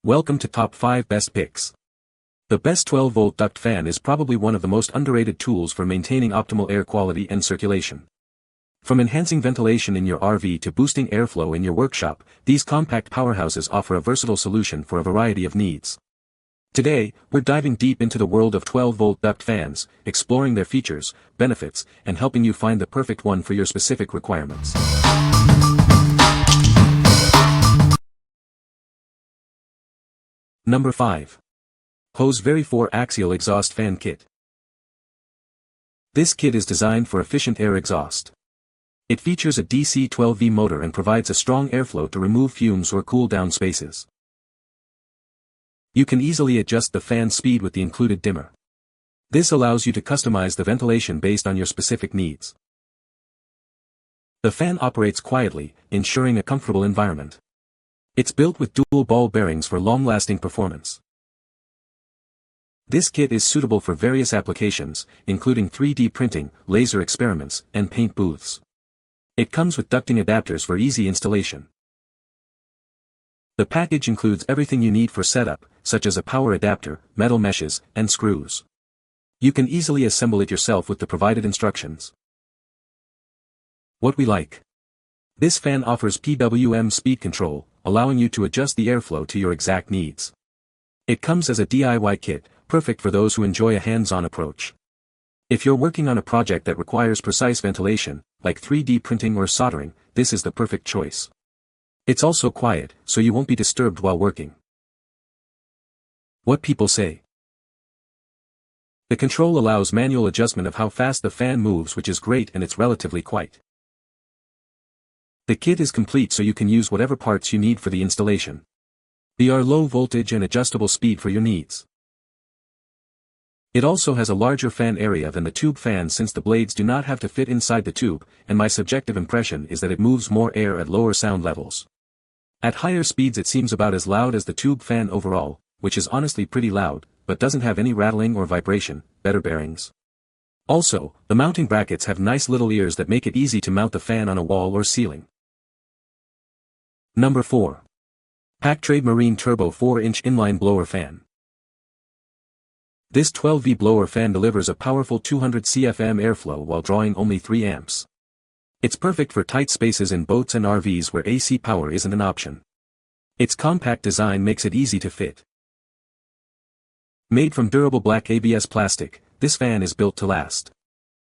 Welcome to Top 5 Best Picks. The best 12-volt duct fan is probably one of the most underrated tools for maintaining optimal air quality and circulation. From enhancing ventilation in your RV to boosting airflow in your workshop, these compact powerhouses offer a versatile solution for a variety of needs. Today, we're diving deep into the world of 12-volt duct fans, exploring their features, benefits, and helping you find the perfect one for your specific requirements. Number 5. Hose Very 4 Axial Exhaust Fan Kit. This kit is designed for efficient air exhaust. It features a DC 12V motor and provides a strong airflow to remove fumes or cool down spaces. You can easily adjust the fan speed with the included dimmer. This allows you to customize the ventilation based on your specific needs. The fan operates quietly, ensuring a comfortable environment. It's built with dual ball bearings for long-lasting performance. This kit is suitable for various applications, including 3D printing, laser experiments, and paint booths. It comes with ducting adapters for easy installation. The package includes everything you need for setup, such as a power adapter, metal meshes, and screws. You can easily assemble it yourself with the provided instructions. What we like. This fan offers PWM speed control, allowing you to adjust the airflow to your exact needs. It comes as a DIY kit, perfect for those who enjoy a hands-on approach. If you're working on a project that requires precise ventilation, like 3D printing or soldering, this is the perfect choice. It's also quiet, so you won't be disturbed while working. What people say. The control allows manual adjustment of how fast the fan moves, which is great, and it's relatively quiet. The kit is complete, so you can use whatever parts you need for the installation. They are low voltage and adjustable speed for your needs. It also has a larger fan area than the tube fan, since the blades do not have to fit inside the tube, and my subjective impression is that it moves more air at lower sound levels. At higher speeds it seems about as loud as the tube fan overall, which is honestly pretty loud, but doesn't have any rattling or vibration, better bearings. Also, the mounting brackets have nice little ears that make it easy to mount the fan on a wall or ceiling. Number 4. Pactrade Amarine Turbo 4-inch Inline Blower Fan. This 12V blower fan delivers a powerful 200 CFM airflow while drawing only 3 amps. It's perfect for tight spaces in boats and RVs where AC power isn't an option. Its compact design makes it easy to fit. Made from durable black ABS plastic, this fan is built to last.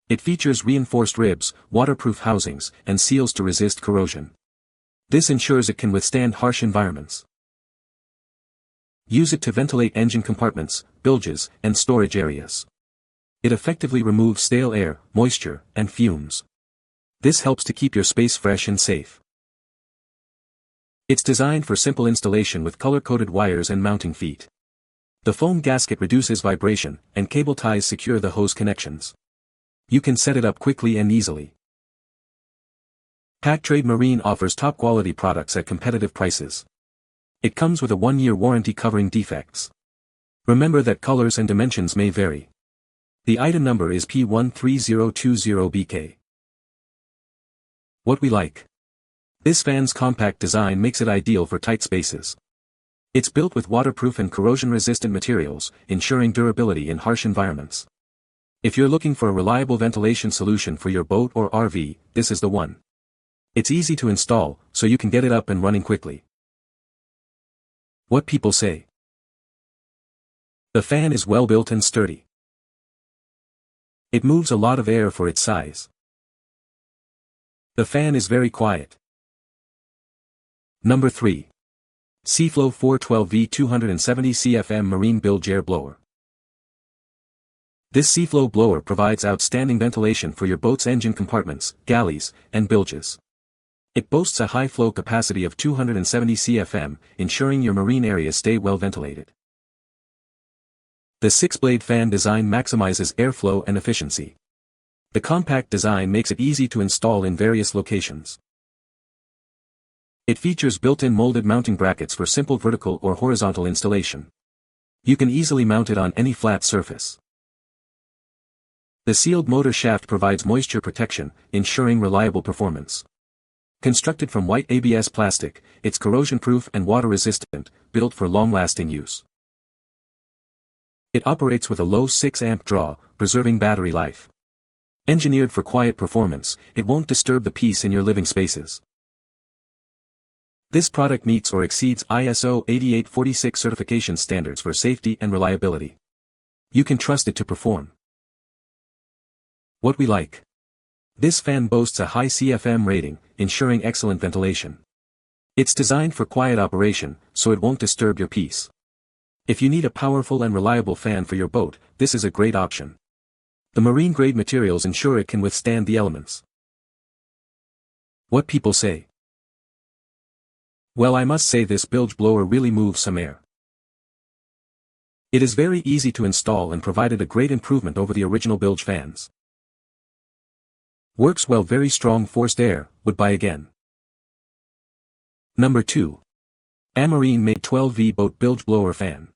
It features reinforced ribs, waterproof housings, and seals to resist corrosion. This ensures it can withstand harsh environments. Use it to ventilate engine compartments, bilges, and storage areas. It effectively removes stale air, moisture, and fumes. This helps to keep your space fresh and safe. It's designed for simple installation with color-coded wires and mounting feet. The foam gasket reduces vibration, and cable ties secure the hose connections. You can set it up quickly and easily. Pactrade Amarine offers top-quality products at competitive prices. It comes with a 1-year warranty covering defects. Remember that colors and dimensions may vary. The item number is P13020BK. What we like. This fan's compact design makes it ideal for tight spaces. It's built with waterproof and corrosion-resistant materials, ensuring durability in harsh environments. If you're looking for a reliable ventilation solution for your boat or RV, this is the one. It's easy to install, so you can get it up and running quickly. What people say. The fan is well built and sturdy. It moves a lot of air for its size. The fan is very quiet. Number 3. SEAFLO 412V 270 CFM Marine Bilge Air Blower. This SEAFLO blower provides outstanding ventilation for your boat's engine compartments, galleys, and bilges. It boasts a high flow capacity of 270 CFM, ensuring your marine areas stay well ventilated. The 6-blade fan design maximizes airflow and efficiency. The compact design makes it easy to install in various locations. It features built-in molded mounting brackets for simple vertical or horizontal installation. You can easily mount it on any flat surface. The sealed motor shaft provides moisture protection, ensuring reliable performance. Constructed from white ABS plastic, it's corrosion-proof and water-resistant, built for long-lasting use. It operates with a low 6-amp draw, preserving battery life. Engineered for quiet performance, it won't disturb the peace in your living spaces. This product meets or exceeds ISO 8846 certification standards for safety and reliability. You can trust it to perform. What we like. This fan boasts a high CFM rating, ensuring excellent ventilation. It's designed for quiet operation, so it won't disturb your peace. If you need a powerful and reliable fan for your boat, this is a great option. The marine-grade materials ensure it can withstand the elements. What people say. Well, I must say this bilge blower really moves some air. It is very easy to install and provided a great improvement over the original bilge fans. Works well, very strong forced air, would buy again. Number 2. Amarine made 12V boat bilge blower fan.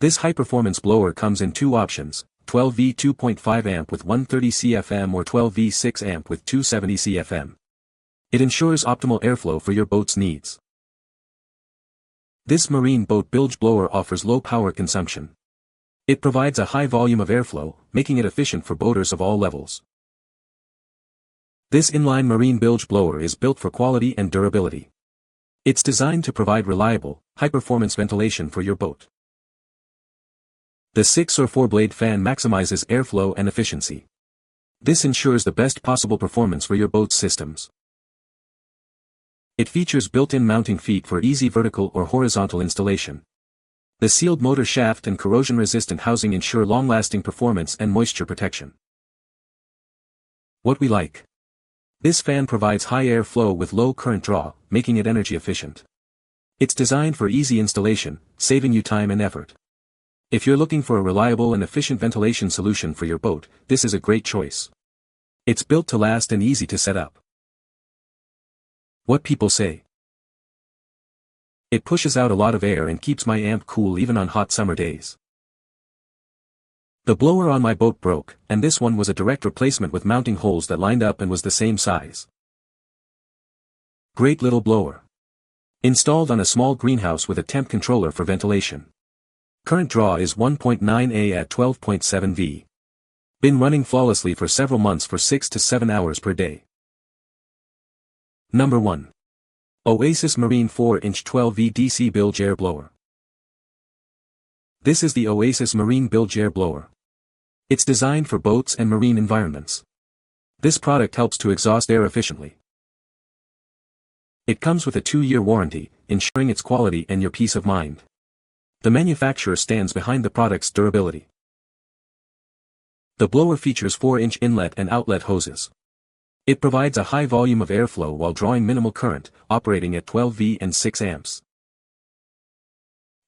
This high-performance blower comes in two options, 12V 2.5 amp with 130 CFM or 12V 6 amp with 270 CFM. It ensures optimal airflow for your boat's needs. This marine boat bilge blower offers low power consumption. It provides a high volume of airflow, making it efficient for boaters of all levels. This inline marine bilge blower is built for quality and durability. It's designed to provide reliable, high-performance ventilation for your boat. The 6 or 4-blade fan maximizes airflow and efficiency. This ensures the best possible performance for your boat's systems. It features built-in mounting feet for easy vertical or horizontal installation. The sealed motor shaft and corrosion-resistant housing ensure long-lasting performance and moisture protection. What we like. This fan provides high air flow with low current draw, making it energy efficient. It's designed for easy installation, saving you time and effort. If you're looking for a reliable and efficient ventilation solution for your boat, this is a great choice. It's built to last and easy to set up. What people say. It pushes out a lot of air and keeps my amp cool even on hot summer days. The blower on my boat broke, and this one was a direct replacement with mounting holes that lined up and was the same size. Great little blower. Installed on a small greenhouse with a temp controller for ventilation. Current draw is 1.9 A at 12.7 V. Been running flawlessly for several months for 6 to 7 hours per day. Number 1. OASIS Marine 4-inch 12V DC Bilge Air Blower. This is the OASIS Marine Bilge Air Blower. It's designed for boats and marine environments. This product helps to exhaust air efficiently. It comes with a 2-year warranty, ensuring its quality and your peace of mind. The manufacturer stands behind the product's durability. The blower features 4-inch inlet and outlet hoses. It provides a high volume of airflow while drawing minimal current, operating at 12V and 6 amps.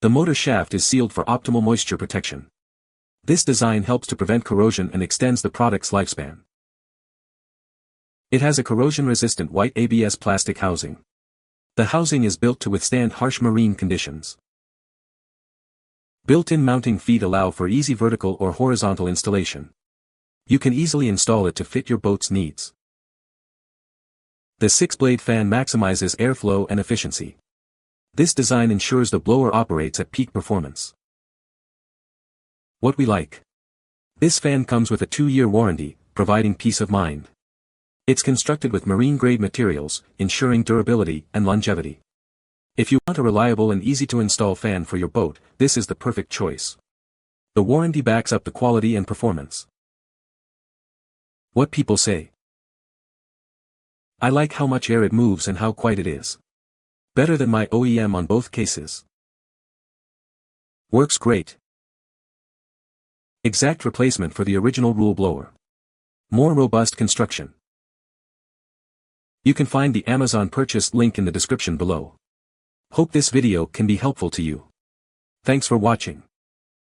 The motor shaft is sealed for optimal moisture protection. This design helps to prevent corrosion and extends the product's lifespan. It has a corrosion-resistant white ABS plastic housing. The housing is built to withstand harsh marine conditions. Built-in mounting feet allow for easy vertical or horizontal installation. You can easily install it to fit your boat's needs. The 6-blade fan maximizes airflow and efficiency. This design ensures the blower operates at peak performance. What we like. This fan comes with a 2-year warranty, providing peace of mind. It's constructed with marine-grade materials, ensuring durability and longevity. If you want a reliable and easy-to-install fan for your boat, this is the perfect choice. The warranty backs up the quality and performance. What people say. I like how much air it moves and how quiet it is. Better than my OEM on both cases. Works great. Exact replacement for the original rule blower. More robust construction. You can find the Amazon purchase link in the description below. Hope this video can be helpful to you. Thanks for watching.